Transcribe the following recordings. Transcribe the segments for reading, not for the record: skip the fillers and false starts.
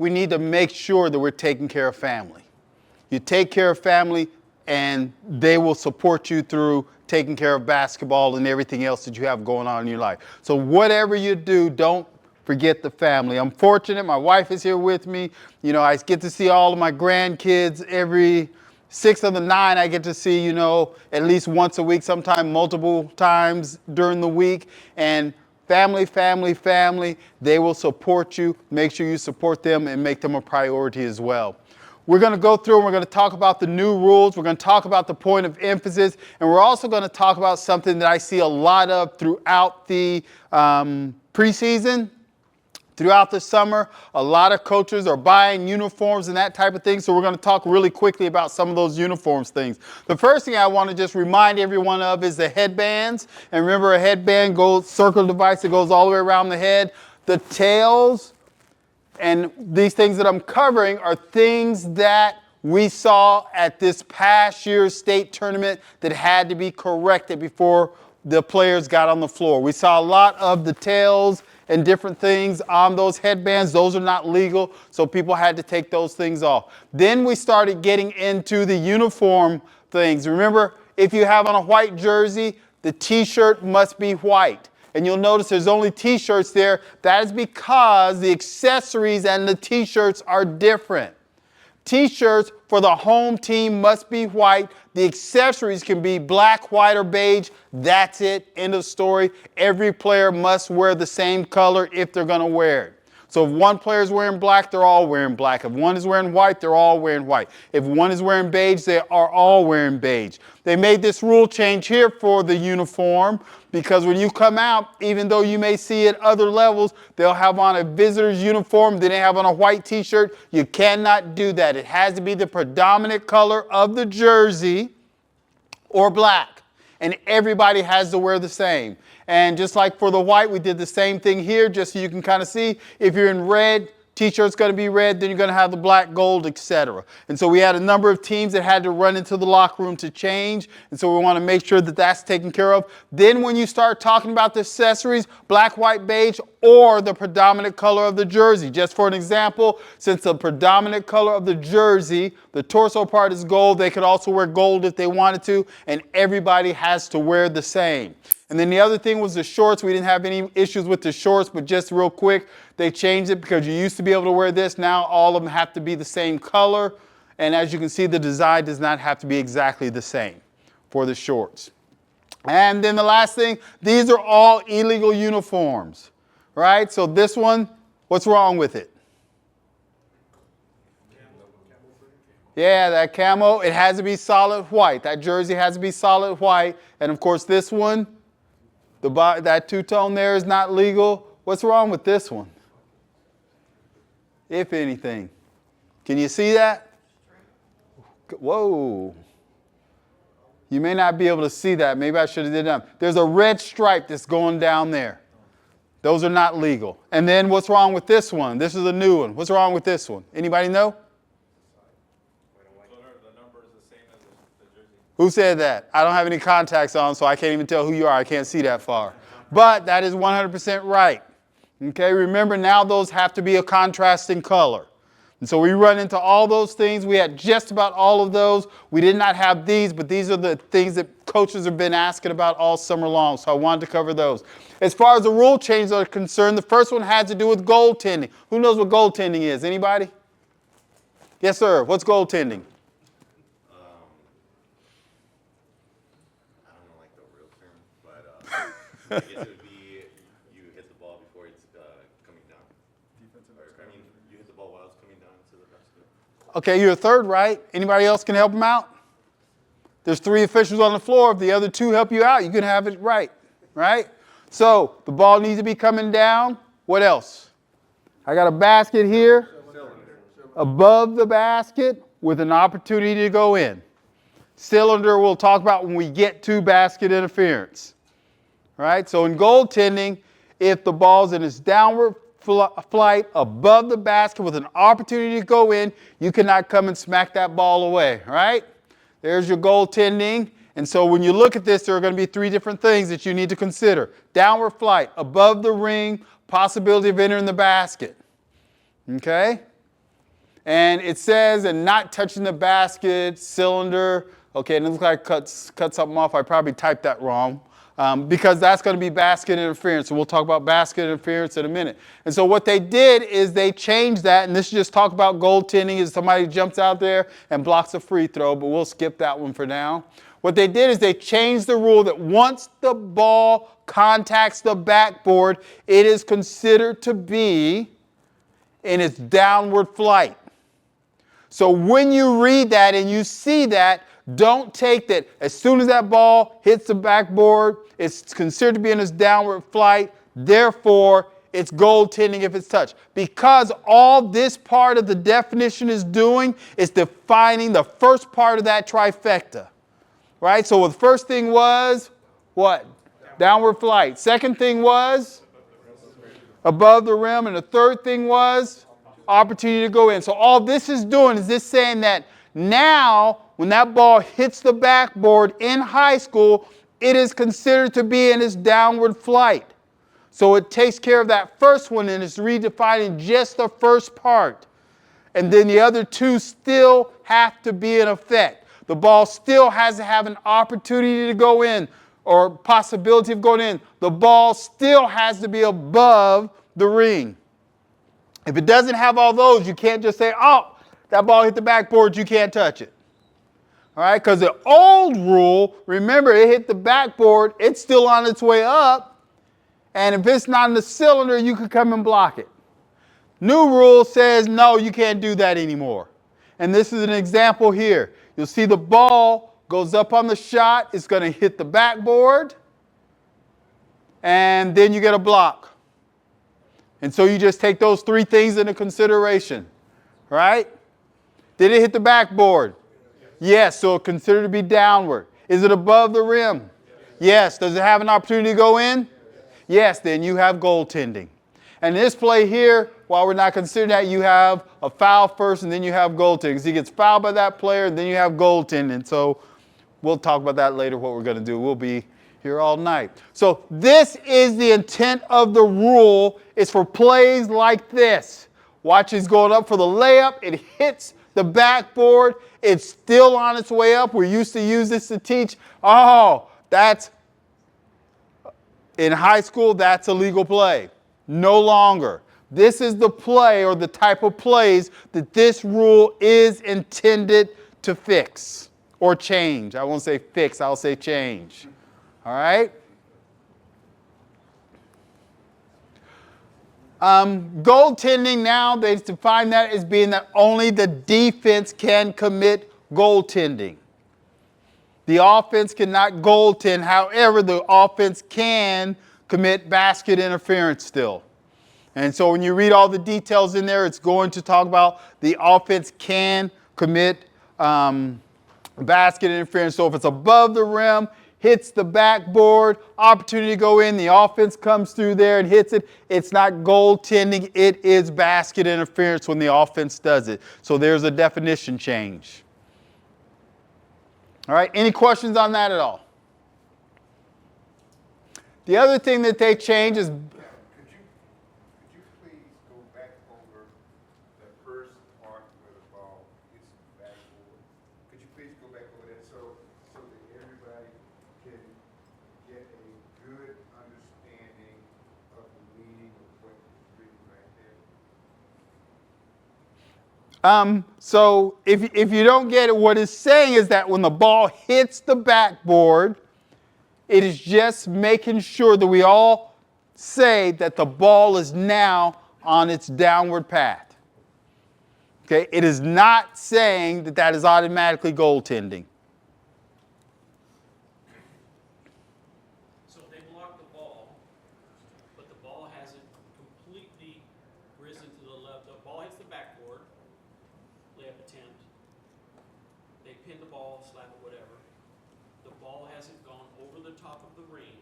we need to make sure that we're taking care of family. You take care of family, and they will support you through taking care of basketball and everything else that you have going on in your life. So whatever you do, don't forget the family. I'm fortunate. My wife is here with me. You know, I get to see all of my grandkids every 6 of the 9. I get to see, you know, at least once a week, sometimes multiple times during the week. And family, family, family, they will support you. Make sure you support them and make them a priority as well. We're going to go through and we're going to talk about the new rules. We're going to talk about the point of emphasis. And we're also going to talk about something that I see a lot of throughout the preseason. Throughout the summer, a lot of coaches are buying uniforms and that type of thing. So we're going to talk really quickly about some of those uniforms things. The first thing I want to just remind everyone of is the headbands. And remember, a headband goes circle device that goes all the way around the head. The tails and these things that I'm covering are things that we saw at this past year's state tournament that had to be corrected before the players got on the floor. We saw a lot of the tails and different things on those headbands. Those are not legal, so people had to take those things off. Then we started getting into the uniform things. Remember, if you have on a white jersey, the t-shirt must be white. And you'll notice there's only t-shirts there. That is because the accessories and the t-shirts are different. T-shirts for the home team must be white. The accessories can be black, white, or beige. That's it. End of story. Every player must wear the same color if they're going to wear it. So if one player is wearing black, they're all wearing black. If one is wearing white, they're all wearing white. If one is wearing beige, they are all wearing beige. They made this rule change here for the uniform because when you come out, even though you may see at other levels, they'll have on a visitor's uniform, then they have on a white t-shirt. You cannot do that. It has to be the predominant color of the jersey or black. And everybody has to wear the same. And just like for the white, we did the same thing here, just so you can kind of see. If you're in red, t-shirt's going to be red, then you're going to have the black, gold, etc. And so we had a number of teams that had to run into the locker room to change. And so we want to make sure that that's taken care of. Then when you start talking about the accessories, black, white, beige, or the predominant color of the jersey. Just for an example, since the predominant color of the jersey, the torso part is gold, they could also wear gold if they wanted to, and everybody has to wear the same. And then the other thing was the shorts. We didn't have any issues with the shorts, but just real quick, they changed it because you used to be able to wear this. Now all of them have to be the same color. And as you can see, the design does not have to be exactly the same for the shorts. And then the last thing, these are all illegal uniforms, right? So this one, what's wrong with it? Yeah, that camo, it has to be solid white. That jersey has to be solid white. And of course this one, that two-tone there is not legal. What's wrong with this one? If anything. Can you see that? Whoa. You may not be able to see that. Maybe I should have did that. There's a red stripe that's going down there. Those are not legal. And then what's wrong with this one? This is a new one. What's wrong with this one? Anybody know? Who said that? I don't have any contacts on, so I can't even tell who you are. I can't see that far. But that is 100% right. Okay, remember now those have to be a contrasting color. And so we run into all those things. We had just about all of those. We did not have these, but these are the things that coaches have been asking about all summer long. So I wanted to cover those. As far as the rule changes are concerned, the first one had to do with goaltending. Who knows what goaltending is? Anybody? Yes, sir. What's goaltending? I guess it would be you hit the ball before it's coming down. You hit the ball while it's coming down to the basket. Okay, you're a third, right? Anybody else can help him out? There's 3 officials on the floor. If the other 2 help you out, you can have it right? So the ball needs to be coming down. What else? I got a basket here above the basket with an opportunity to go in. Cylinder we'll talk about when we get to basket interference. Right? So in goaltending, if the ball's in its downward flight above the basket with an opportunity to go in, you cannot come and smack that ball away. Right? There's your goaltending. And so when you look at this, there are going to be 3 different things that you need to consider. Downward flight, above the ring, possibility of entering the basket. Okay? And it says, and not touching the basket, cylinder. Okay, and it looks like I cut something off. I probably typed that wrong. Because that's going to be basket interference. And we'll talk about basket interference in a minute. And so what they did is they changed that. And this is just talk about goaltending is somebody jumps out there and blocks a free throw. But we'll skip that one for now. What they did is they changed the rule that once the ball contacts the backboard, it is considered to be in its downward flight. So when you read that and you see that, don't take that as soon as that ball hits the backboard, it's considered to be in its downward flight. Therefore, it's goaltending if it's touched. Because all this part of the definition is doing is defining the first part of that trifecta. Right? So the first thing was what? Downward flight. Second thing was above the rim. And the third thing was opportunity to go in. So all this is doing is this saying that now when that ball hits the backboard in high school, it is considered to be in its downward flight. So it takes care of that first one and it's redefining just the first part. And then the other two still have to be in effect. The ball still has to have an opportunity to go in or possibility of going in. The ball still has to be above the ring. If it doesn't have all those, you can't just say, oh, that ball hit the backboard, you can't touch it. All right, because the old rule, remember, it hit the backboard, it's still on its way up, and if it's not in the cylinder, you can come and block it. New rule says, no, you can't do that anymore. And this is an example here. You'll see the ball goes up on the shot, it's going to hit the backboard, and then you get a block. And so you just take those three things into consideration, right? Did it hit the backboard? Yes, so it's considered to be downward. Is it above the rim? Yes. Does it have an opportunity to go in? Yes, then you have goaltending. And in this play here, while we're not considering that, you have a foul first and then you have goaltending. So he gets fouled by that player and then you have goaltending. So we'll talk about that later, what we're going to do. We'll be here all night. So this is the intent of the rule. It's for plays like this. Watch, he's going up for the layup. It hits the backboard. It's still on its way up. We used to use this to teach, oh, that's, in high school, that's a legal play. No longer. This is the play or the type of plays that this rule is intended to fix or change. I won't say fix, I'll say change. All right? Goaltending now, they define that as being that only the defense can commit goaltending. The offense cannot goaltend. However, the offense can commit basket interference still. And so when you read all the details in there, it's going to talk about the offense can commit basket interference. So if it's above the rim, hits the backboard, opportunity to go in, the offense comes through there and hits it. It's not goaltending, it is basket interference when the offense does it. So there's a definition change. All right, any questions on that at all? The other thing that they change is... Could you please go back over the first part where the ball hits the backboard? Could you please go back over that so that everybody can get a good understanding of the meaning of what is written right there? So if you don't get it, what it's saying is that when the ball hits the backboard, it is just making sure that we all say that the ball is now on its downward path. Okay? It is not saying that that is automatically goaltending. So if they block the ball, but the ball hasn't completely risen to the left, the ball hits the backboard, layup attempt, they pin the ball, slap it, whatever. The ball hasn't gone over the top of the ring,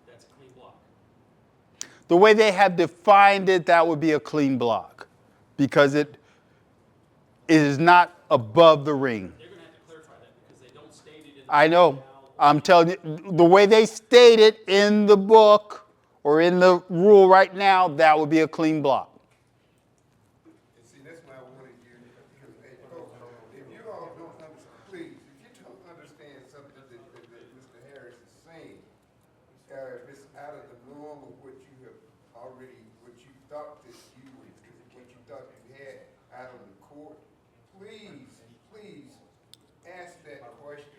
that's a clean block. The way they have defined it, that would be a clean block because it is not above the ring. They're going to have to clarify that because they don't state it in the I know. now. I'm telling you, the way they state it in the book or in the rule right now, that would be a clean block. See, that's why I wanted you, because, hey, folks, if you all don't understand, please, if you don't understand something that Mr. Harris is saying, if it's out of the norm of what you have already, what you thought that you would, what you thought you had out on the court, please, please ask that question.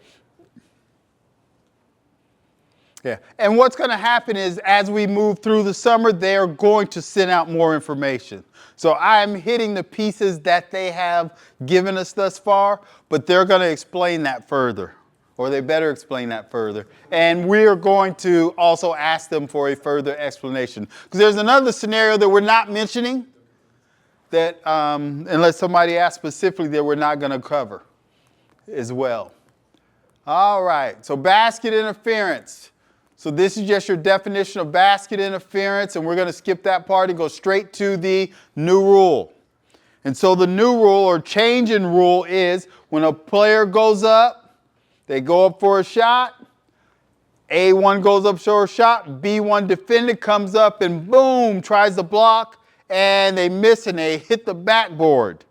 Yeah, and what's going to happen is as we move through the summer, they're going to send out more information. So I'm hitting the pieces that they have given us thus far, but they're going to explain that further, or they better explain that further. And we're going to also ask them for a further explanation. Because there's another scenario that we're not mentioning that, unless somebody asks specifically, that we're not going to cover as well. All right, so basket interference. So this is just your definition of basket interference, and we're going to skip that part and go straight to the new rule. And so the new rule or change in rule is when a player goes up, they go up for a shot, A1 goes up for a shot, B1 defender comes up and boom, tries to block, and they miss and they hit the backboard.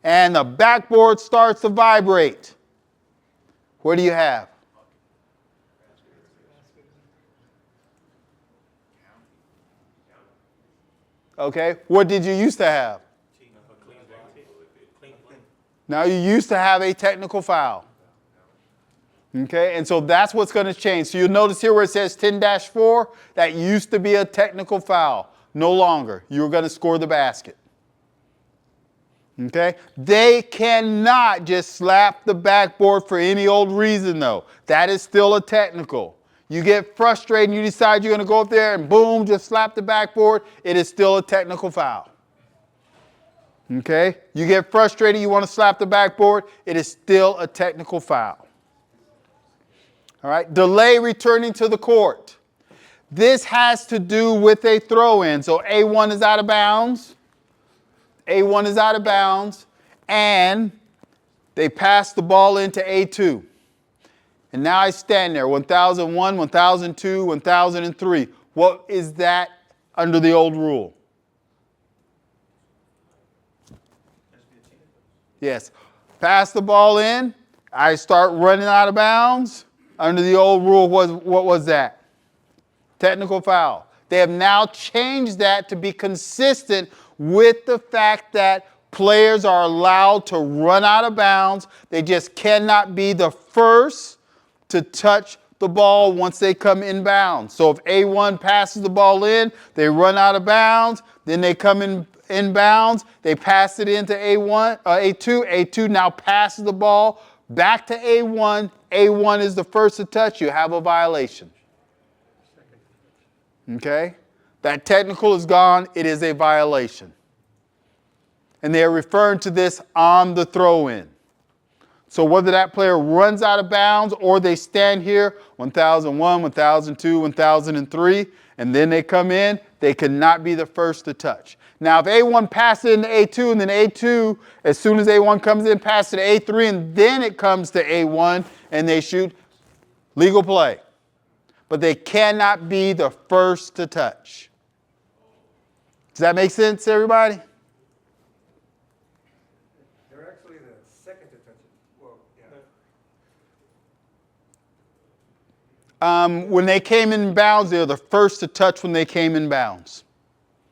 And the backboard starts to vibrate. What do you have? Okay, what did you used to have? Now you used to have a technical foul. Okay, and so that's what's going to change. So you'll notice here where it says 10-4, that used to be a technical foul. No longer. You're going to score the basket. Okay, they cannot just slap the backboard for any old reason though. That is still a technical. You get frustrated and you decide you're going to go up there and boom, just slap the backboard. It is still a technical foul. Okay? You get frustrated, you want to slap the backboard. It is still a technical foul. All right? Delay returning to the court. This has to do with a throw-in. So A1 is out of bounds. A1 is out of bounds. And they pass the ball into A2. And now I stand there, 1001, 1002, 1003. What is that under the old rule? Yes. Pass the ball in. I start running out of bounds. Under the old rule, what was that? Technical foul. They have now changed that to be consistent with the fact that players are allowed to run out of bounds. They just cannot be the first to touch the ball once they come in bounds. So if A1 passes the ball in, they run out of bounds, then they come in bounds, they pass it into A2, A2 now passes the ball back to A1, A1 is the first to touch, you have a violation. Okay? That technical is gone, it is a violation. And they are referring to this on the throw-in. So whether that player runs out of bounds or they stand here, 1001, 1002, 1003, and then they come in, they cannot be the first to touch. Now, if A1 passes into A2, and then A2, as soon as A1 comes in, passes to A3, and then it comes to A1, and they shoot, legal play. But they cannot be the first to touch. Does that make sense, everybody? When they came in bounds, they were the first to touch when they came in bounds.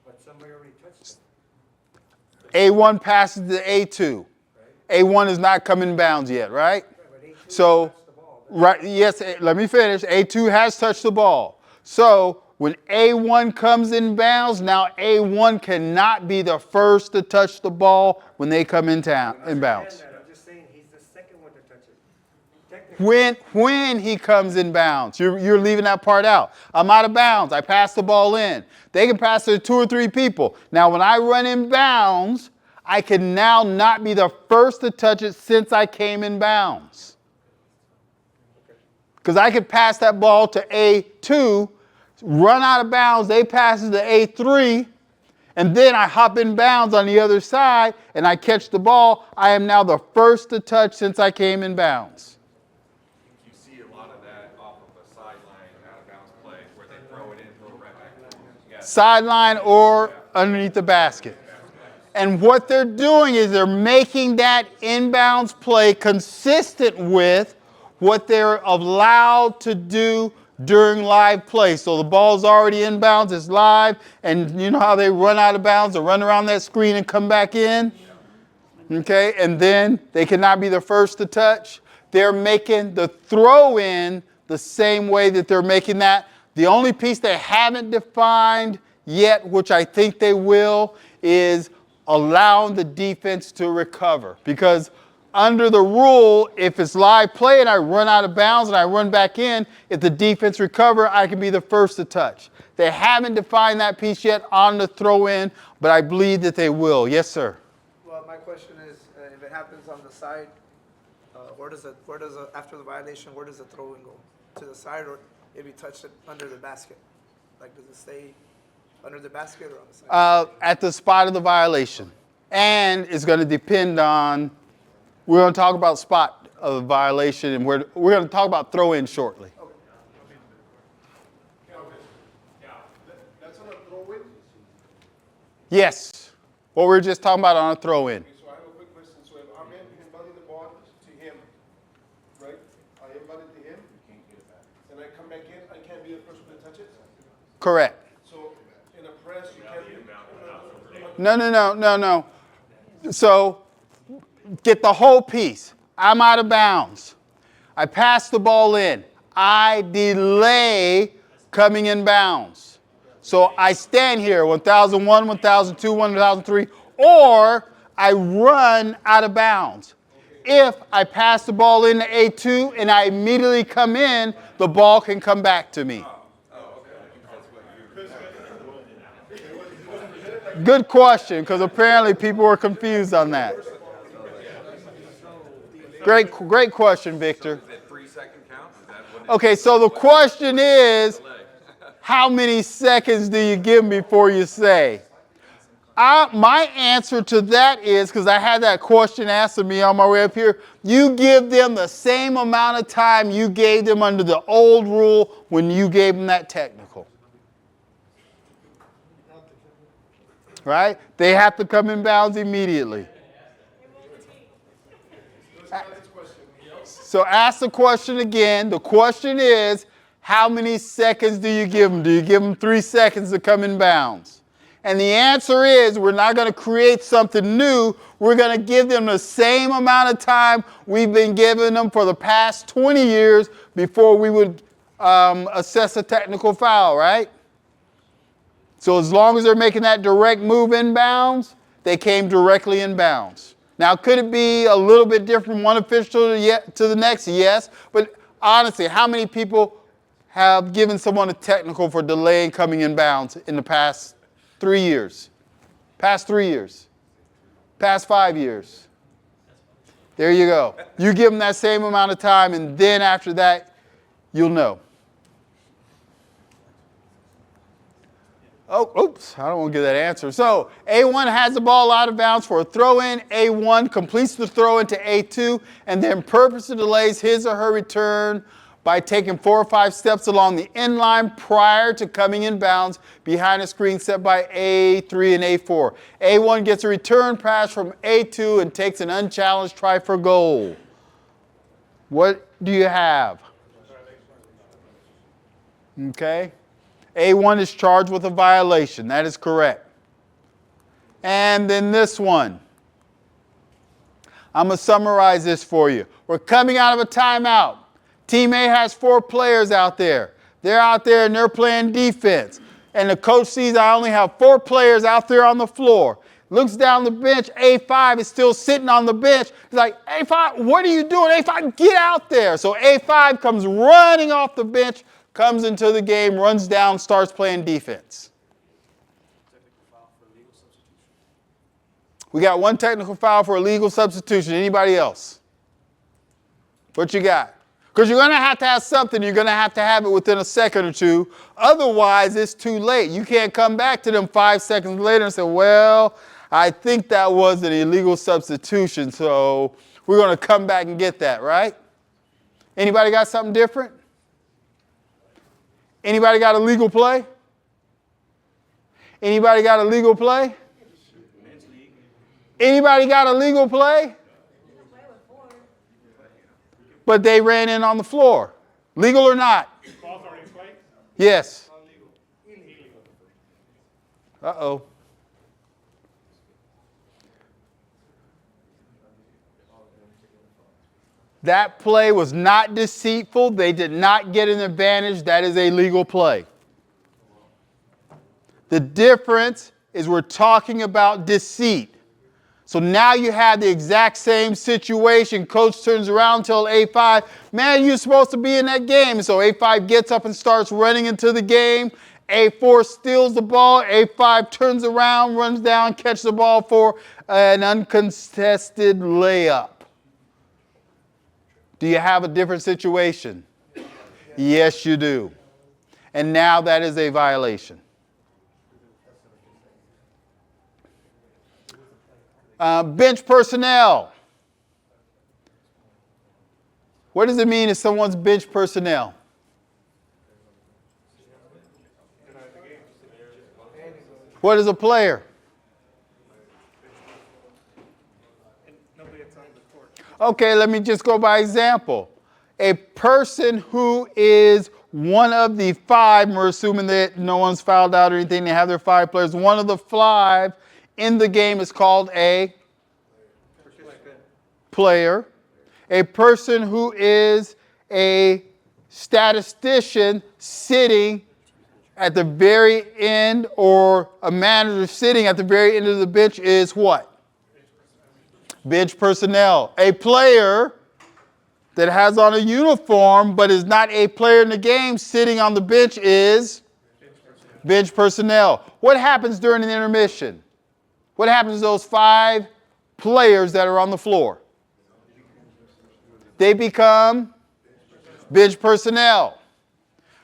But somebody already touched them. A1 passes to A2. Right. A1 is not coming in bounds yet, right? But A2 So, touched the ball, right, yes, let me finish. A2 has touched the ball. So when A1 comes in bounds, now A1 cannot be the first to touch the ball when they come in bounds. I'm just saying he's the second one to touch it. When he comes in bounds, you're leaving that part out. I'm out of bounds. I pass the ball in. They can pass it to 2 or 3 people. Now, when I run in bounds, I can now not be the first to touch it since I came in bounds. Because I could pass that ball to A2, run out of bounds, they pass it to A3, and then I hop in bounds on the other side and I catch the ball. I am now the first to touch since I came in bounds. You see a lot of that off of a sideline out of bounds play where they throw it in, throw it right back. Yeah. Sideline or underneath the basket. And what they're doing is they're making that inbounds play consistent with what they're allowed to do during live play. So the ball's already inbounds, it's live, and you know how they run out of bounds or run around that screen and come back in? Okay, and then they cannot be the first to touch. They're making the throw in the same way that they're making that. The only piece they haven't defined yet, which I think they will, is allowing the defense to recover. Because under the rule, if it's live play and I run out of bounds and I run back in, if the defense recover, I can be the first to touch. They haven't defined that piece yet on the throw in, but I believe that they will. Yes, sir. Well, my question is, if it happens on the side, after the violation, where does the throw-in go? To the side, or if you touch it under the basket? Like, does it stay under the basket or on the side? At the spot of the violation. And it's going to depend on, we're going to talk about spot of the violation, and we're going to talk about throw-in shortly. That's on a throw-in? Yes. What we were just talking about on a throw-in. Okay, so I have a quick question. So if I'm inbounding the ball to him, right? I inbound it to him, and I come back in, I can't be the first one to touch it? Correct. So in a press, you can't be... No. So get the whole piece. I'm out of bounds. I pass the ball in. I delay coming in bounds. So I stand here, 1001, 1002, 1003, or I run out of bounds. If I pass the ball into A2 and I immediately come in, the ball can come back to me. Good question, because apparently people were confused on that. Great question, Victor. Is it 3-second count? Is that what it Okay, so the question is, how many seconds do you give them before you say? My answer to that is, because I had that question asked of me on my way up here, you give them the same amount of time you gave them under the old rule when you gave them that technical. Right? They have to come in bounds immediately. So ask the question again. The question is, how many seconds do you give them? Do you give them 3 seconds to come in bounds? And the answer is, we're not going to create something new. We're going to give them the same amount of time we've been giving them for the past 20 years before we would assess a technical foul, right? So as long as they're making that direct move in bounds, they came directly in bounds. Now, could it be a little bit different from one official to the next? Yes. But honestly, how many people have given someone a technical for delaying coming in bounds in the past 3 years? Past 3 years? Past 5 years? There you go. You give them that same amount of time, and then after that, you'll know. Oh, oops, I don't want to give that answer. So A1 has the ball out of bounds for a throw-in. A1 completes the throw into A2 and then purposely delays his or her return by taking 4 or 5 steps along the end line prior to coming in bounds behind a screen set by A3 and A4. A1 gets a return pass from A2 and takes an unchallenged try for goal. What do you have? Okay. A1 is charged with a violation. That is correct. And then this one. I'm going to summarize this for you. We're coming out of a timeout. Team A has 4 players out there. They're out there and they're playing defense. And the coach sees I only have 4 players out there on the floor. Looks down the bench. A5 is still sitting on the bench. He's like, A5, what are you doing? A5, get out there. So A5 comes running off the bench, comes into the game, runs down, starts playing defense. We got 1 technical foul for illegal substitution. Anybody else? What you got? Because you're going to have something. You're going to have it within a second or two. Otherwise, it's too late. You can't come back to them 5 seconds later and say, well, I think that was an illegal substitution, so we're going to come back and get that, right? Anybody got something different? Anybody got a legal play? Anybody got a legal play? Anybody got a legal play? But they ran in on the floor. Legal or not? Ball's already in play? Yes. Uh-oh. That play was not deceitful. They did not get an advantage. That is a legal play. The difference is we're talking about deceit. So now you have the exact same situation. Coach turns around, tells A5, man, you're supposed to be in that game. So A5 gets up and starts running into the game. A4 steals the ball. A5 turns around, runs down, catches the ball for an uncontested layup. Do you have a different situation? Yes, you do. And now that is a violation. Bench personnel. What does it mean if someone's bench personnel? What is a player? Okay, let me just go by example. A person who is one of the five, we're assuming that no one's fouled out or anything, they have their 5 players, one of the 5 in the game is called a player. A person who is a statistician sitting at the very end, or a manager sitting at the very end of the bench, is what? Bench personnel. A player that has on a uniform but is not a player in the game sitting on the bench is bench personnel. What happens during an intermission? What happens to those 5 players that are on the floor? They become bench personnel.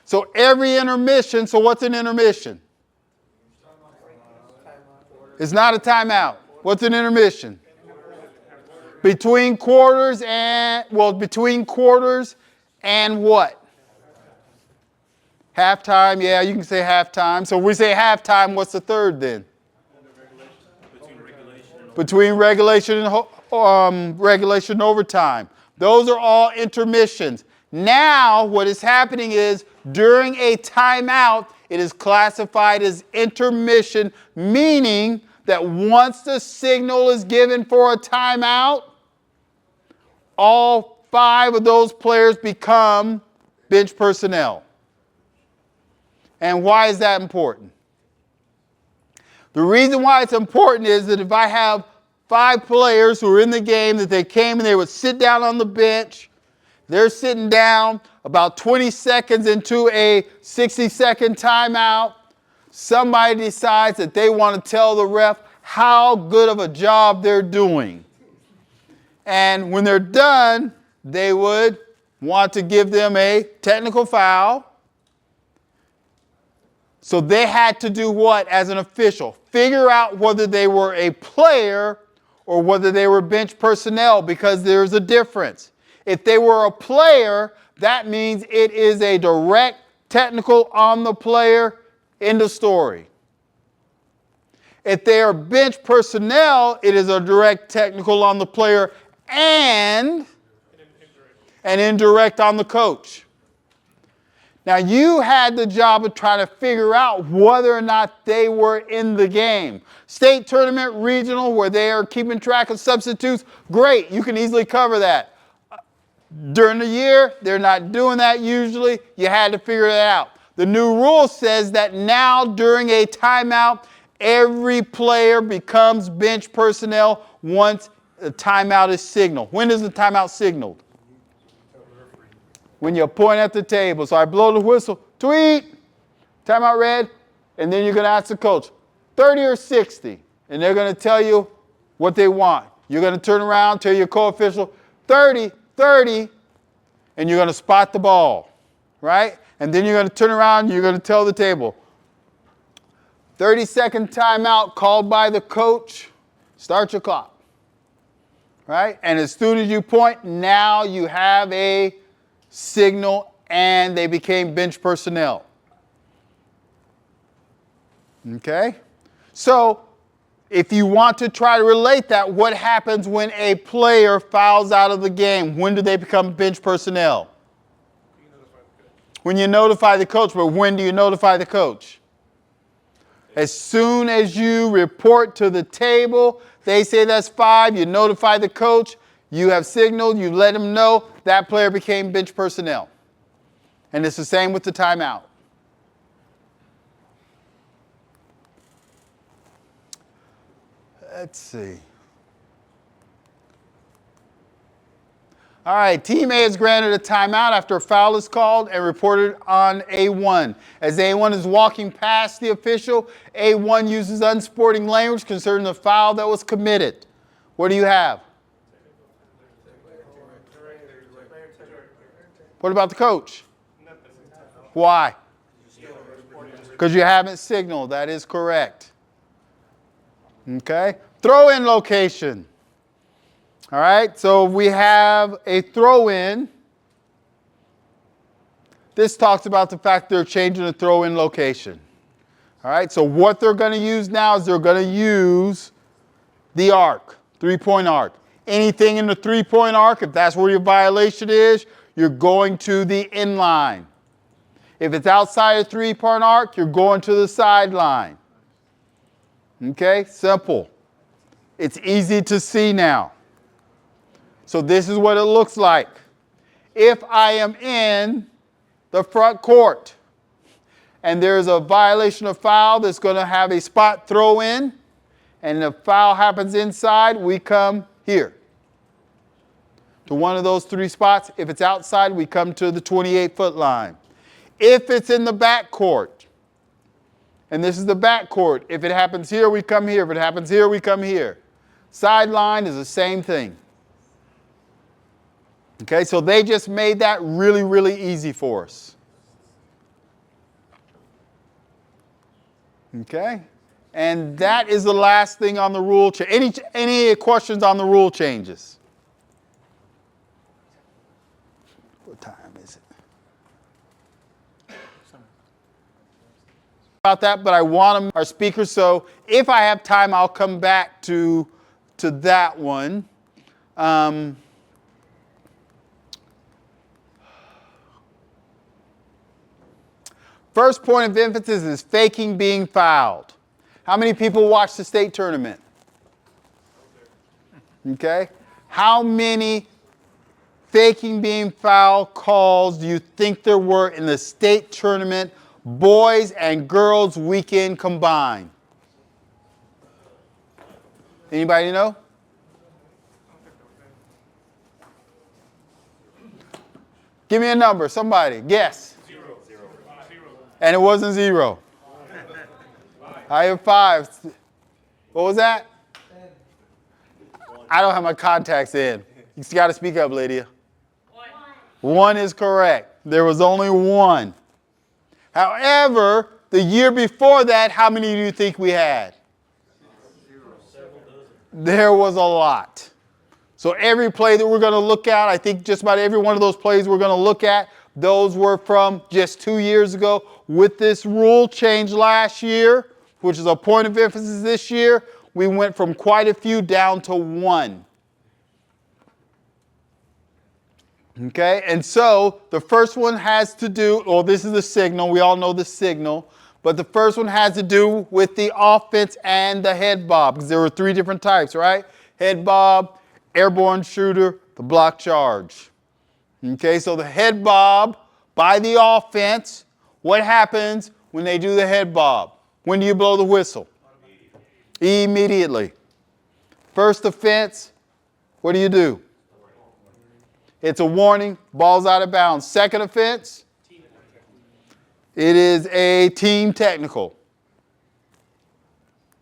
So every intermission, so what's an intermission? It's not a timeout. What's an intermission? Between quarters and what? Halftime, yeah, you can say halftime. So if we say halftime, what's the third then? Between regulation and regulation and overtime. Those are all intermissions. Now what is happening is during a timeout, it is classified as intermission, meaning that once the signal is given for a timeout, all 5 of those players become bench personnel. And why is that important? The reason why it's important is that if I have 5 players who are in the game, that they came and they would sit down on the bench, they're sitting down about 20 seconds into a 60-second timeout, somebody decides that they want to tell the ref how good of a job they're doing. And when they're done, they would want to give them a technical foul. So they had to do what as an official? Figure out whether they were a player or whether they were bench personnel, because there's a difference. If they were a player, that means it is a direct technical on the player, end of story. If they are bench personnel, it is a direct technical on the player and an indirect on the coach. Now you had the job of trying to figure out whether or not they were in the game. State tournament, regional, where they are keeping track of substitutes, great, you can easily cover that. During the year, they're not doing that usually. You had to figure that out. The new rule says that now during a timeout, every player becomes bench personnel once the timeout is signaled. When is the timeout signaled? When you point at the table. So I blow the whistle, tweet, timeout red, and then you're going to ask the coach, 30 or 60, and they're going to tell you what they want. You're going to turn around, tell your co-official, 30, 30, and you're going to spot the ball, right? And then you're going to turn around and you're going to tell the table, 30-second timeout called by the coach, start your clock, right? And as soon as you point, now you have a signal and they became bench personnel. Okay? So if you want to try to relate that, what happens when a player fouls out of the game? When do they become bench personnel? When you notify the coach, but when do you notify the coach? As soon as you report to the table, they say that's 5, you notify the coach, you have signaled, you let him know, that player became bench personnel. And it's the same with the timeout. Let's see. All right, Team A is granted a timeout after a foul is called and reported on A1. As A1 is walking past the official, A1 uses unsporting language concerning the foul that was committed. What do you have? What about the coach? Why? Because you haven't signaled. That is correct. Okay. Throw-in location. All right, so we have a throw-in. This talks about the fact they're changing the throw-in location. All right, so what they're going to use now is they're going to use the arc, three-point arc. Anything in the three-point arc, if that's where your violation is, you're going to the end line. If it's outside the three-point arc, you're going to the sideline. Okay, simple. It's easy to see now. So this is what it looks like. If I am in the front court and there's a violation of foul that's going to have a spot throw in, and the foul happens inside, we come here to one of those 3 spots. If it's outside, we come to the 28-foot line. If it's in the back court, and this is the back court, if it happens here, we come here. If it happens here, we come here. Sideline is the same thing. Okay, so they just made that really, really easy for us. Okay, and that is the last thing on the rule change. Any questions on the rule changes? What time is it? About that, but I want our speakers, so if I have time, I'll come back to that one. First point of emphasis is faking being fouled. How many people watch the state tournament? Okay. How many faking being fouled calls do you think there were in the state tournament, boys and girls weekend combined? Anybody know? Give me a number, somebody, guess. And it wasn't 0. I have 5. What was that? I don't have my contacts in. You got to speak up, Lydia. 1 is correct. There was only 1. However, the year before that, how many do you think we had? There was a lot. So every play that we're going to look at, I think just about every one of those plays we're going to look at, those were from just 2 years ago. With this rule change last year, which is a point of emphasis this year, we went from quite a few down to 1. Okay, and so the first one has to do, well, this is the signal. We all know the signal. But the first one has to do with the offense and the head bob, because there were 3 different types, right? Head bob, airborne shooter, the block charge. Okay, so the head bob by the offense, what happens when they do the head bob? When do you blow the whistle? Immediately. First offense, what do? It's a warning, ball's out of bounds. Second offense, it is a team technical.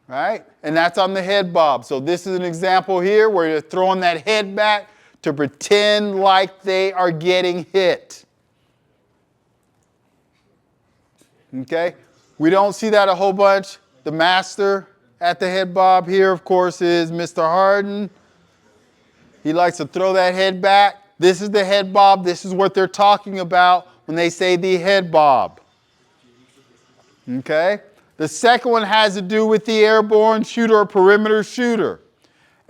Right? And that's on the head bob. So this is an example here where you're throwing that head back to pretend like they are getting hit. Okay? We don't see that a whole bunch. The master at the head bob here, of course, is Mr. Harden. He likes to throw that head back. This is the head bob. This is what they're talking about when they say the head bob. Okay? The second one has to do with the airborne shooter or perimeter shooter.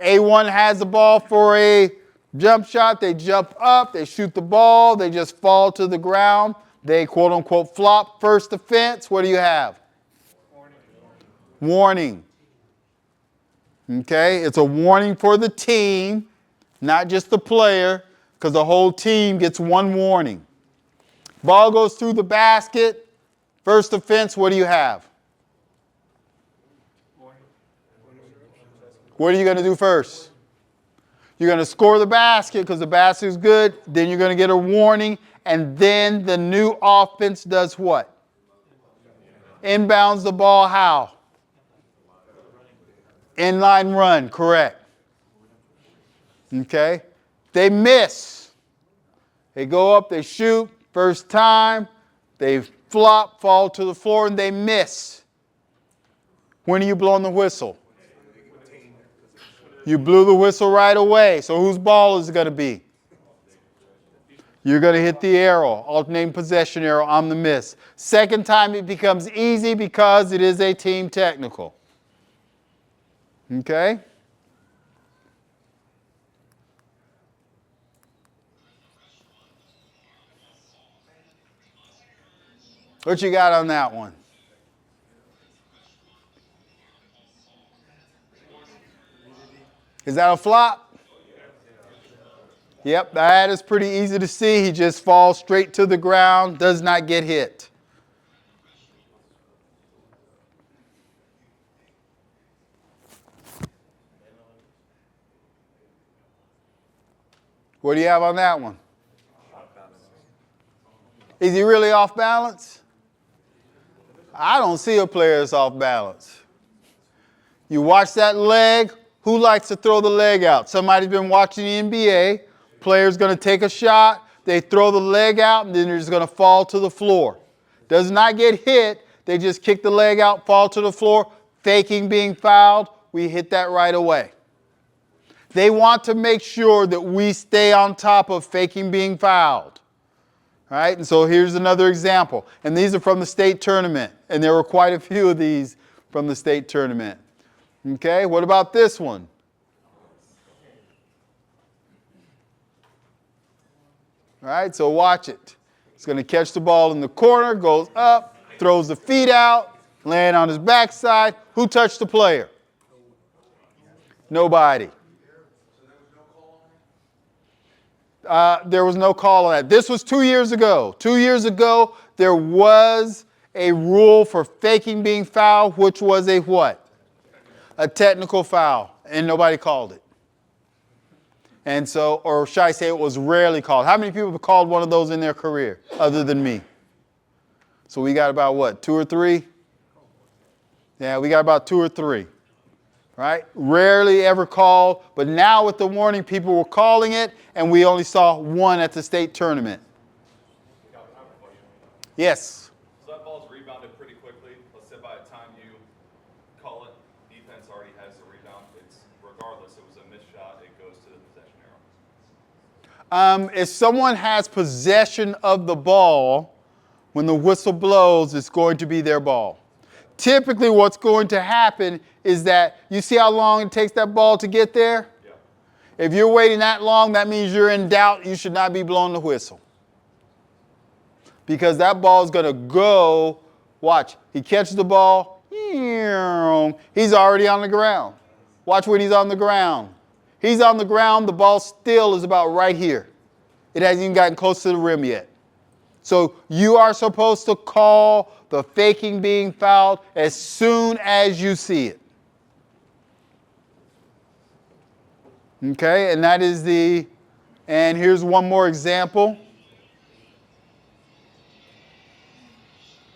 A1 has the ball for a jump shot. They jump up, they shoot the ball, they just fall to the ground. They quote unquote flop. First offense, what do you have? Warning. Okay, it's a warning for the team, not just the player, because the whole team gets one warning. Ball goes through the basket. First offense, what do you have? What are you going to do first? You're going to score the basket because the basket is good. Then you're going to get a warning. And then the new offense does what? Inbounds the ball how? Inline run, correct. Okay. They miss. They go up, they shoot. First time, they flop, fall to the floor, and they miss. When are you blowing the whistle? You blew the whistle right away. So whose ball is it going to be? You're going to hit the arrow, alternating possession arrow on the miss. Second time it becomes easy because it is a team technical. Okay? What you got on that one? Is that a flop? Yep, that is pretty easy to see. He just falls straight to the ground, does not get hit. What do you have on that one? Is he really off balance? I don't see a player that's off balance. You watch that leg. Who likes to throw the leg out? Somebody's been watching the NBA. Player's going to take a shot. They throw the leg out, and then they're just going to fall to the floor. Does not get hit. They just kick the leg out, fall to the floor, faking being fouled. We hit that right away. They want to make sure that we stay on top of faking being fouled. All right, and so here's another example. And these are from the state tournament. And there were quite a few of these from the state tournament. Okay, what about this one? All right, so watch it. He's going to catch the ball in the corner, goes up, throws the feet out, land on his backside. Who touched the player? Nobody. There was no call on that. This was 2 years ago. 2 years ago, there was a rule for faking being fouled, which was a what? A technical foul, and nobody called it. And so, or should I say it was rarely called. How many people have called one of those in their career other than me? So we got about what, 2 or 3? Yeah, we got about 2 or 3. Right? Rarely ever called, but now with the warning, people were calling it, and we only saw one at the state tournament. Yes? So that ball's rebounded pretty quickly. Let's say by the time you call it, defense already has the rebound. It's regardless, it was a missed shot, it goes to the possession arrow. If someone has possession of the ball, when the whistle blows, it's going to be their ball. Typically what's going to happen is that, you see how long it takes that ball to get there? Yeah. If you're waiting that long, that means you're in doubt. You should not be blowing the whistle. Because that ball is going to go, watch, he catches the ball, he's already on the ground. Watch when he's on the ground. He's on the ground, the ball still is about right here. It hasn't even gotten close to the rim yet. So you are supposed to call the faking being fouled as soon as you see it. Okay, and that is and here's one more example.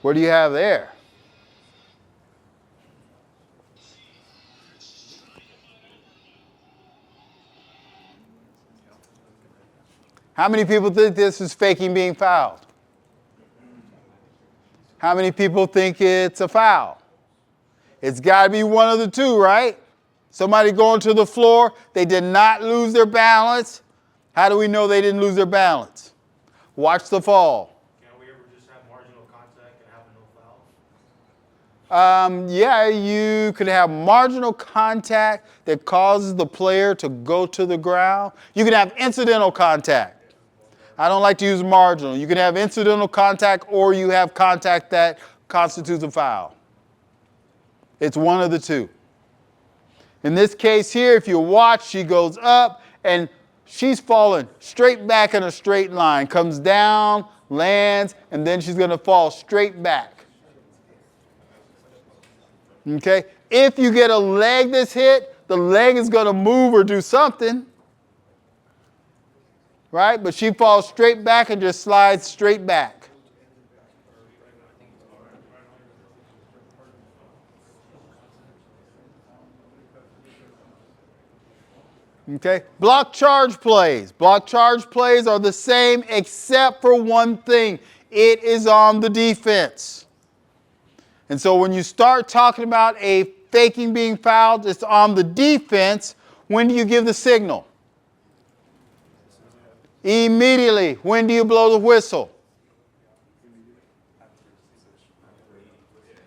What do you have there? How many people think this is faking being fouled? How many people think it's a foul? It's got to be one of the two, right? Somebody going to the floor, they did not lose their balance. How do we know they didn't lose their balance? Watch the fall. Can't we ever just have marginal contact and have a no Yeah, you could have marginal contact that causes the player to go to the ground. You can have incidental contact. I don't like to use marginal. You can have incidental contact, or you have contact that constitutes a foul. It's one of the two. In this case here, if you watch, she goes up and she's falling straight back in a straight line, comes down, lands, and then she's going to fall straight back. Okay? If you get a leg that's hit, the leg is going to move or do something. Right? But she falls straight back and just slides straight back. Okay? Block charge plays. Block charge plays are the same except for one thing. It is on the defense. And so when you start talking about a faking being fouled, it's on the defense. When do you give the signal? Immediately. When do you blow the whistle?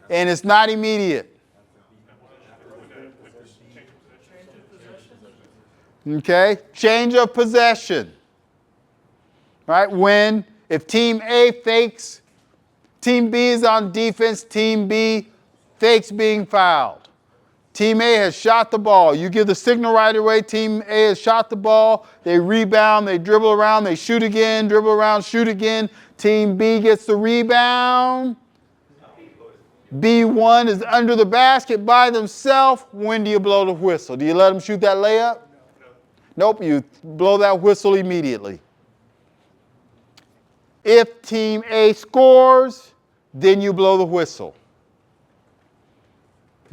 And it's not immediate. Okay? Change of possession. Right? When, if Team A fakes, Team B is on defense, Team B fakes being fouled. Team A has shot the ball. You give the signal right away. Team A has shot the ball. They rebound. They dribble around. They shoot again. Dribble around. Shoot again. Team B gets the rebound. B1 is under the basket by themselves. When do you blow the whistle? Do you let them shoot that layup? Nope. You blow that whistle immediately. If Team A scores, then you blow the whistle.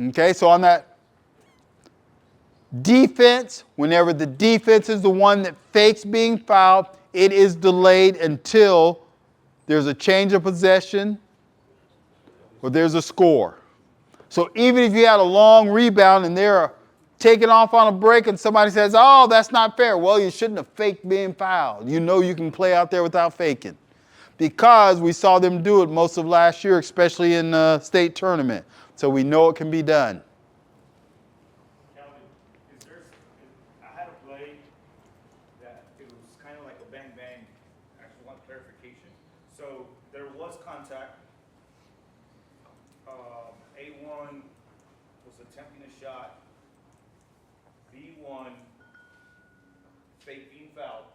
Okay, so on that defense, whenever the defense is the one that fakes being fouled, it is delayed until there's a change of possession or there's a score. So even if you had a long rebound and they're taking off on a break and somebody says, oh, that's not fair. Well, you shouldn't have faked being fouled. You know you can play out there without faking. Because we saw them do it most of last year, especially in the state tournament. So we know it can be done. Calvin, I had a play that it was kind of like a bang-bang. I actually want clarification. So there was contact. A1 was attempting a shot. B1 fake being fouled.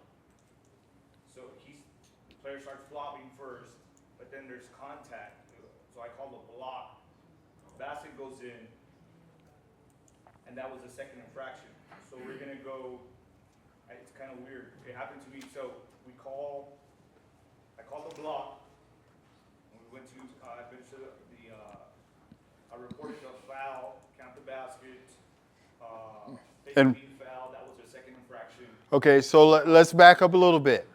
So the player starts flopping first, but then there's contact. So I call the block. Basket goes in, and that was the second infraction. So we're gonna go. It's kind of weird. It happened to me. So I called the block. And we went to I reported a foul, count the basket, And- being fouled. That was the second infraction. Okay, so let's back up a little bit.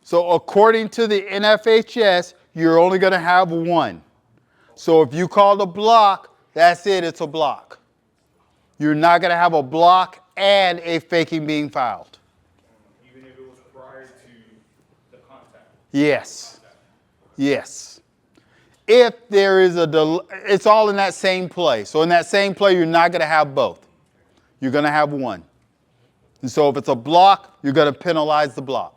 So according to the NFHS, you're only going to have one. So if you call a block, that's it, it's a block. You're not going to have a block and a faking being fouled. Even if it was prior to the contact. Yes. Yes. If there is a delay, it's all in that same play. So in that same play, you're not going to have both. You're going to have one. And so if it's a block, you're going to penalize the block.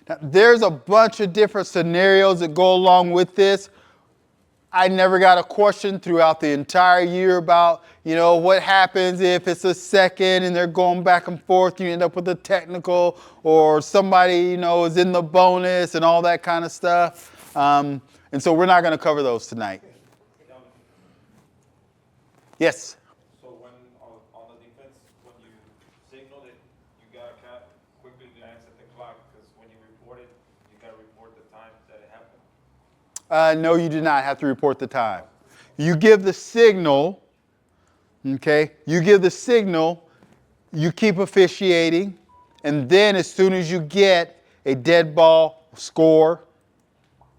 Now, there's a bunch of different scenarios that go along with this. I never got a question throughout the entire year about, what happens if it's a second and they're going back and forth, you end up with a technical, or somebody, is in the bonus and all that kind of stuff. And so we're not going to cover those tonight. Yes? So when on the defense, when you signal it, you gotta quickly glance at the clock, because when you report it, you gotta report the time that it happened. No, you do not have to report the time. You give the signal, okay? You give the signal, you keep officiating, and then as soon as you get a dead ball score,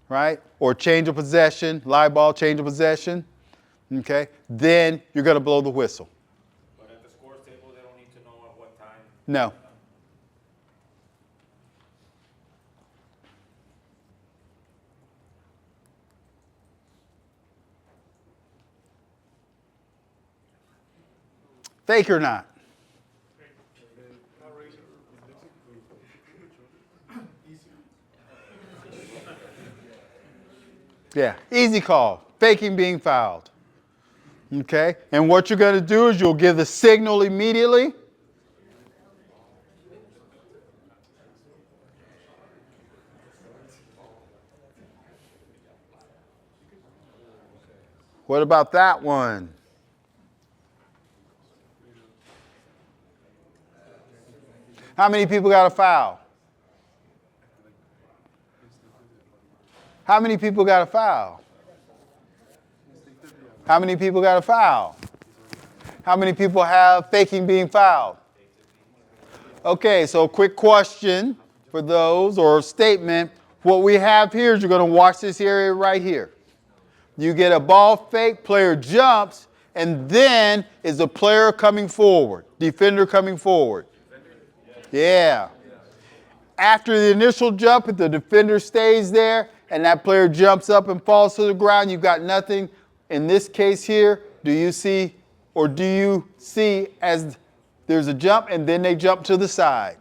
right, or change of possession, live ball, change of possession, Okay? Then you're going to blow the whistle. But at the scores table, they don't need to know at what time. No. Fake or not? Yeah, easy call. Faking being fouled. Okay? And what you're going to do is you'll give the signal immediately. What about that one? How many people got a foul? How many people got a foul? How many people got a foul? How many people have faking being fouled? Okay, so quick question for those, or a statement. What we have here is you're going to watch this area right here. You get a ball fake, player jumps, and then is the player coming forward, defender coming forward. Yeah. After the initial jump, if the defender stays there and that player jumps up and falls to the ground, you've got nothing. In this case here, do you see as there's a jump and then they jump to the side?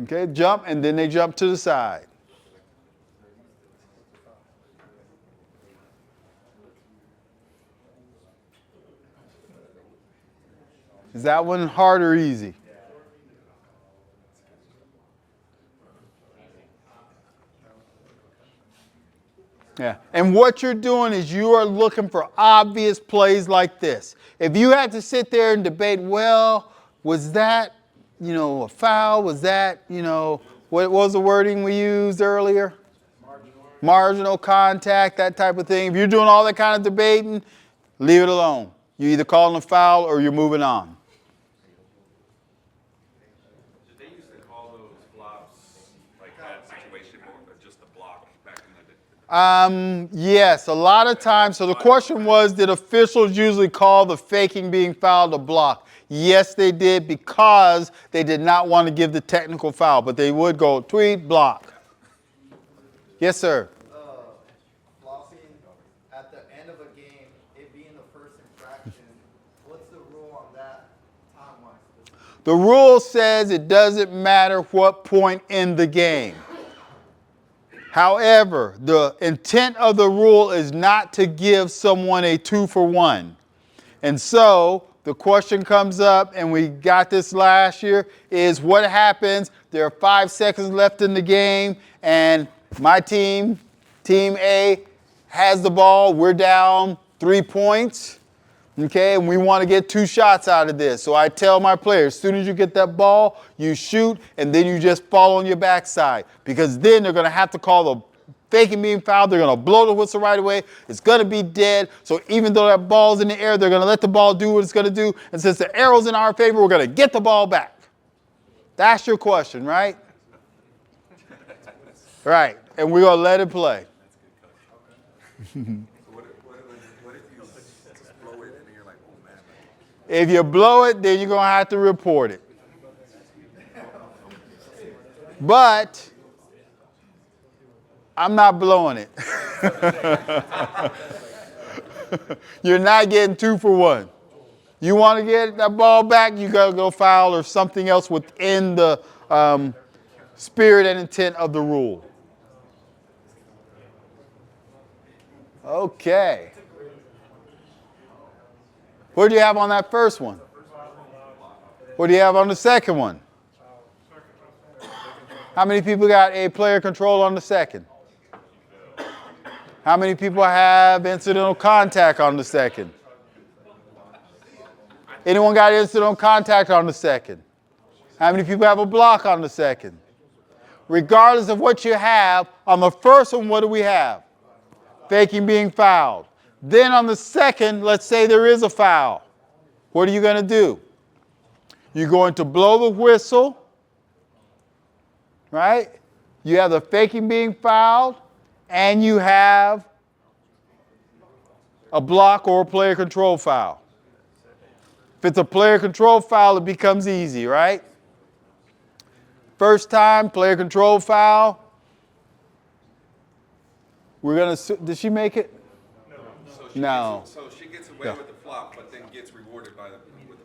Okay, jump and then they jump to the side. Is that one hard or easy? Yeah. And what you're doing is you are looking for obvious plays like this. If you had to sit there and debate, well, was that, a foul? Was that, what was the wording we used earlier? Marginal contact, that type of thing. If you're doing all that kind of debating, leave it alone. You're either calling a foul or you're moving on. Did they used to call those flops like that situation or just a block back in the day? Yes, a lot of times. So the question was, did officials usually call the faking being fouled a block? Yes, they did, because they did not want to give the technical foul, but they would go tweet, block. Yes, sir. Flossing at the end of a game, it being the first infraction, what's the rule on that time-wise? The rule says it doesn't matter what point in the game. However, the intent of the rule is not to give someone a 2-for-1. And so the question comes up, and we got this last year, is what happens? There are 5 seconds left in the game, and my team, Team A, has the ball. We're down 3 points. Okay, and we want to get 2 shots out of this. So I tell my players, as soon as you get that ball, you shoot, and then you just fall on your backside. Because then they're going to have to call the faking being fouled. They're going to blow the whistle right away. It's going to be dead. So even though that ball's in the air, they're going to let the ball do what it's going to do. And since the arrow's in our favor, we're going to get the ball back. That's your question, right? Right. And we're going to let it play. If you blow it, then you're going to have to report it. But I'm not blowing it. You're not getting 2-for-1. You want to get that ball back, you got to go foul or something else within the spirit and intent of the rule. Okay. What do you have on that first one? What do you have on the second one? How many people got a player control on the second? How many people have incidental contact on the second? Anyone got incidental contact on the second? How many people have a block on the second? Regardless of what you have, on the first one, what do we have? Faking being fouled. Then on the second, let's say there is a foul. What are you going to do? You're going to blow the whistle, right? You have the faking being fouled, and you have a block or a player control foul. If it's a player control foul, it becomes easy, right? First time, player control foul. We're going to, did she make it? No. So she gets away with the flop, but then gets rewarded by the.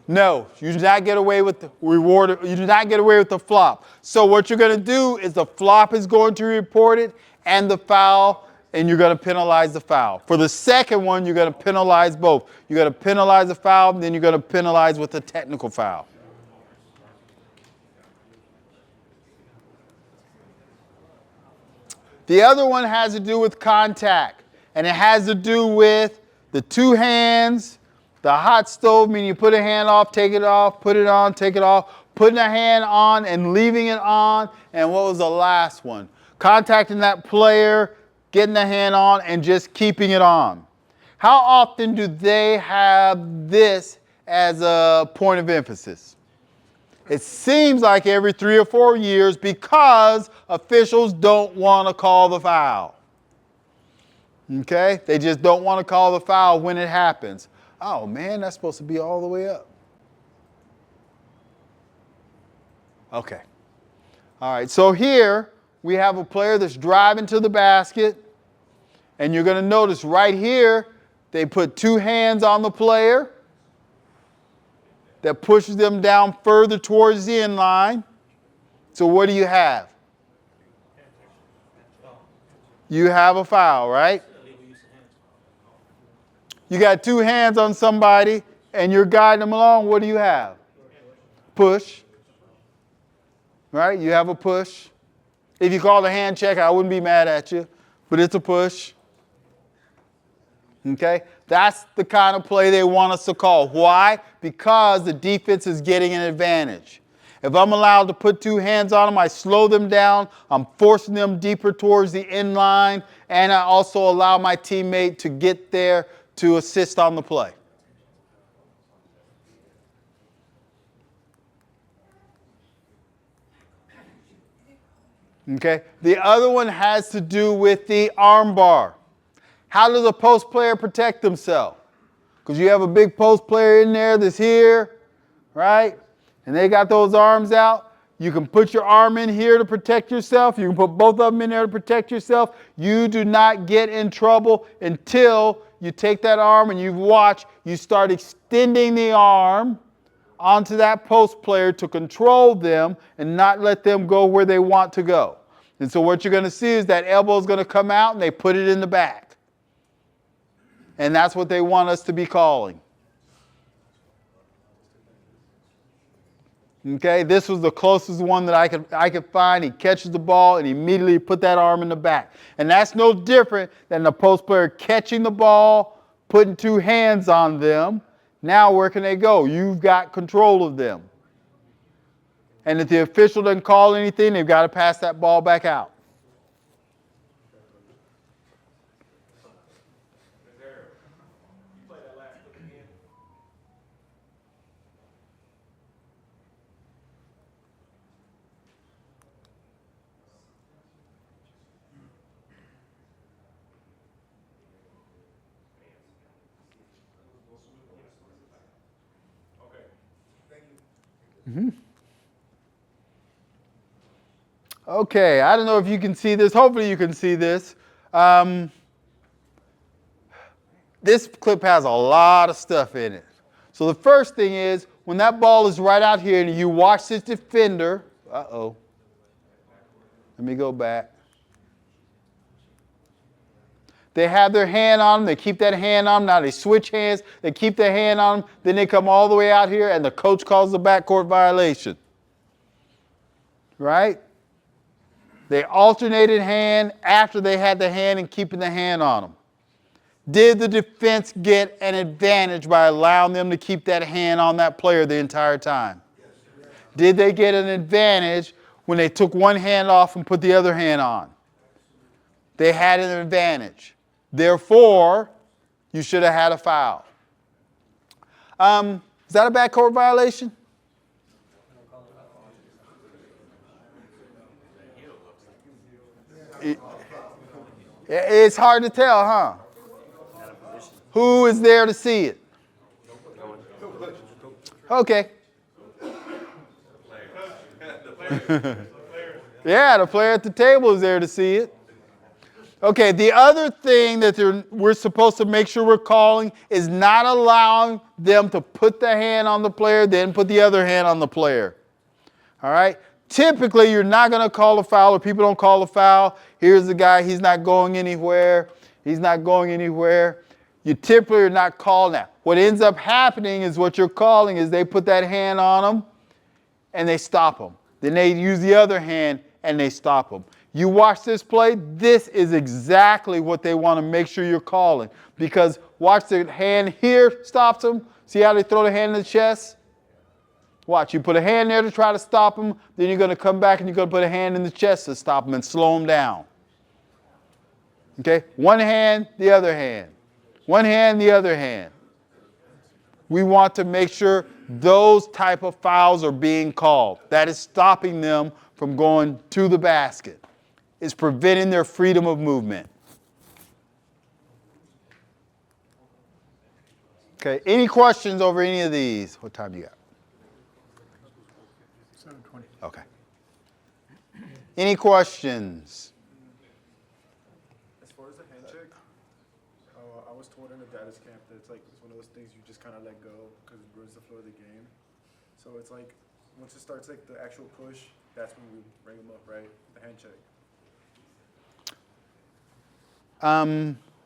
No, you do not get away with the reward. You do not get away with the flop. So what you're going to do is the flop is going to be reported and the foul, and you're going to penalize the foul. For the second one, you're going to penalize both. You're going to penalize the foul, and then you're going to penalize with a technical foul. The other one has to do with contact, and it has to do with the two hands. The hot stove, meaning you put a hand off, take it off, put it on, take it off, putting a hand on and leaving it on. And what was the last one? Contacting that player, getting the hand on, and just keeping it on. How often do they have this as a point of emphasis? It seems like every 3 or 4 years because officials don't want to call the foul. Okay? They just don't want to call the foul when it happens. Oh man, that's supposed to be all the way up. Okay. All right, so here we have a player that's driving to the basket, and you're going to notice right here they put two hands on the player that pushes them down further towards the end line. So what do you have? You have a foul, right? You got two hands on somebody and you're guiding them along. What do you have? Push. Right? You have a push. If you call a hand check, I wouldn't be mad at you, but it's a push. Okay? That's the kind of play they want us to call. Why? Because the defense is getting an advantage. If I'm allowed to put two hands on them, I slow them down, I'm forcing them deeper towards the end line, and I also allow my teammate to get there to assist on the play. Okay? The other one has to do with the arm bar. How does a post player protect themselves? Because you have a big post player in there that's here, right? And they got those arms out. You can put your arm in here to protect yourself. You can put both of them in there to protect yourself. You do not get in trouble until you take that arm and you watch, you start extending the arm onto that post player to control them and not let them go where they want to go. And so what you're going to see is that elbow is going to come out and they put it in the back. And that's what they want us to be calling. Okay, this was the closest one that I could find. He catches the ball and immediately put that arm in the back. And that's no different than the post player catching the ball, putting two hands on them. Now where can they go? You've got control of them. And if the official doesn't call anything, they've got to pass that ball back out. Okay, I don't know if you can see this. Hopefully you can see this. This clip has a lot of stuff in it. So the first thing is, when that ball is right out here and you watch this defender, let me go back. They have their hand on them. They keep that hand on them. Now they switch hands. They keep their hand on them. Then they come all the way out here and the coach calls the backcourt violation. Right? They alternated hand after they had the hand and keeping the hand on them. Did the defense get an advantage by allowing them to keep that hand on that player the entire time? Did they get an advantage when they took one hand off and put the other hand on? They had an advantage. Therefore, you should have had a foul. Is that a backcourt violation? It's hard to tell, huh? Who is there to see it? Okay. Yeah, the player at the table is there to see it. Okay, the other thing that we're supposed to make sure we're calling is not allowing them to put the hand on the player, then put the other hand on the player. All right? Typically, you're not going to call a foul, or people don't call a foul. Here's the guy, he's not going anywhere. He's not going anywhere. You typically are not calling that. What ends up happening is what you're calling is they put that hand on him and they stop him. Then they use the other hand and they stop him. You watch this play, this is exactly what they want to make sure you're calling. Because watch the hand here stops him. See how they throw the hand in the chest? Watch, you put a hand there to try to stop him, then you're going to come back and you're going to put a hand in the chest to stop him and slow him down. Okay? One hand, the other hand. One hand, the other hand. We want to make sure those type of fouls are being called. That is stopping them from going to the basket. It's preventing their freedom of movement. Okay, any questions over any of these? What time you got? 7:20. Okay. Any questions? As far as the handshake, I was told in the data's camp that it's one of those things you just kind of let go because it ruins the flow of the game. So it's like once it starts like the actual push, that's when we bring them up, right? The handshake.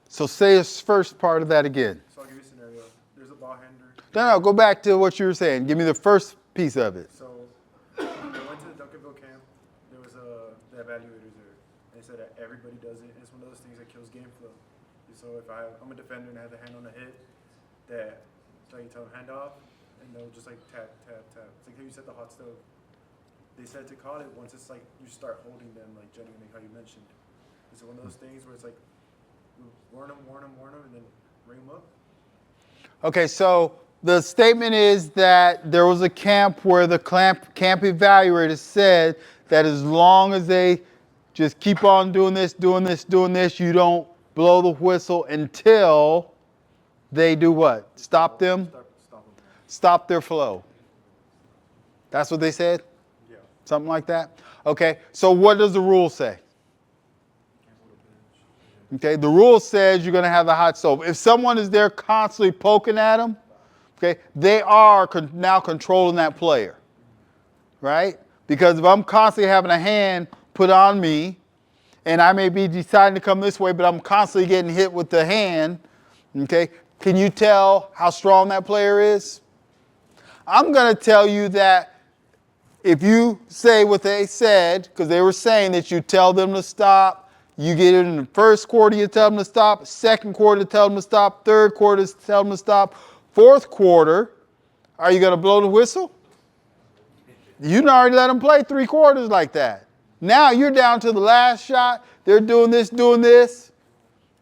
So say this first part of that again. So I'll give you a scenario. There's a ball handler. No, go back to what you were saying. Give me the first piece of it. So when I went to the Duncanville camp, there was the evaluators there. They said that everybody does it. It's one of those things that kills game flow. So if I'm a defender and I have the hand on the hit, that so you tell them hand off, and they'll just like tap, tap, tap. It's like how you said the hot stove. They said to call it once it's like you start holding them, like genuinely how you mentioned. Is it one of those things where it's like warn them, and then ring them up? Okay, so the statement is that there was a camp where the camp evaluator said that as long as they just keep on doing this, you don't blow the whistle until they do what? Stop them? Stop their flow. That's what they said? Yeah. Something like that? Okay, so what does the rule say? Okay, the rule says you're going to have the hot stove. If someone is there constantly poking at them, okay, they are now controlling that player, right? Because if I'm constantly having a hand put on me, and I may be deciding to come this way, but I'm constantly getting hit with the hand, okay, can you tell how strong that player is? I'm going to tell you that if you say what they said, because they were saying that you tell them to stop, you get it in the first quarter, you tell them to stop. Second quarter, tell them to stop. Third quarter, tell them to stop. Fourth quarter, are you going to blow the whistle? You already let them play 3 quarters like that. Now you're down to the last shot. They're doing this.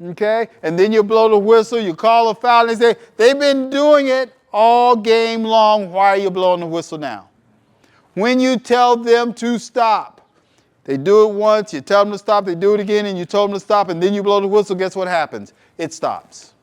Okay? And then you blow the whistle, you call a foul, and they say, they've been doing it all game long. Why are you blowing the whistle now? When you tell them to stop, they do it once, you tell them to stop, they do it again, and you told them to stop, and then you blow the whistle, guess what happens? It stops.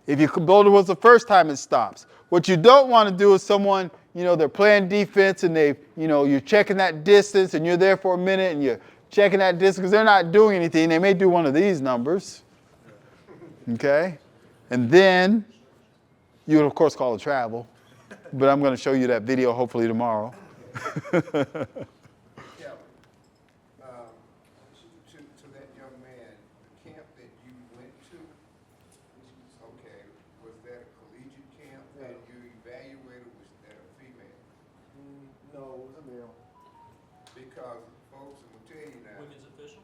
If you blow the whistle the first time, it stops. What you don't want to do is someone, they're playing defense, and you're checking that distance, and you're there for a minute, and you're checking that distance, because they're not doing anything. They may do one of these numbers. Okay? And then you would, of course, call a travel. But I'm going to show you that video hopefully tomorrow. Yeah. To that young man, the camp that you went to, okay, was that a collegiate camp? And your evaluator, was that a female? No, it was a male. Because folks, I'm gonna tell you now, Women's official?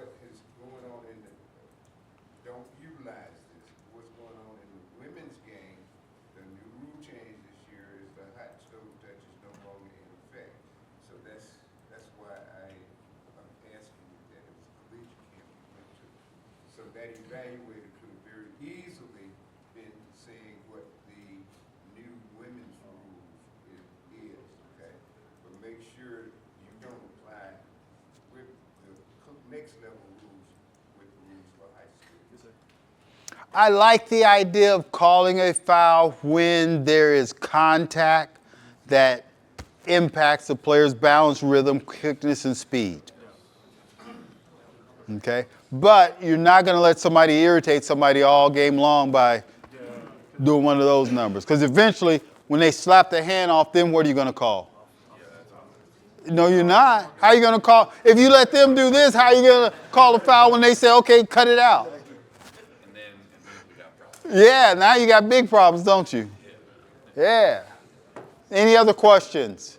what is going on in the, don't utilize this, what's going on in the women's game, the new rule change this year is the hot stove touch is no longer in effect. So that's why I'm asking you that it was a collegiate camp you went to. So that evaluator could have very easily been saying what the new women's rules is, okay? But make sure you don't apply I like the idea of calling a foul when there is contact that impacts the player's balance, rhythm, quickness, and speed. Okay? But you're not going to let somebody irritate somebody all game long by doing one of those numbers. Because eventually, when they slap the hand off, then what are you going to call? No, you're not. How are you going to call? If you let them do this, how are you going to call a foul when they say, okay, cut it out? And then we got problems. Yeah, now you got big problems, don't you? Yeah. Any other questions?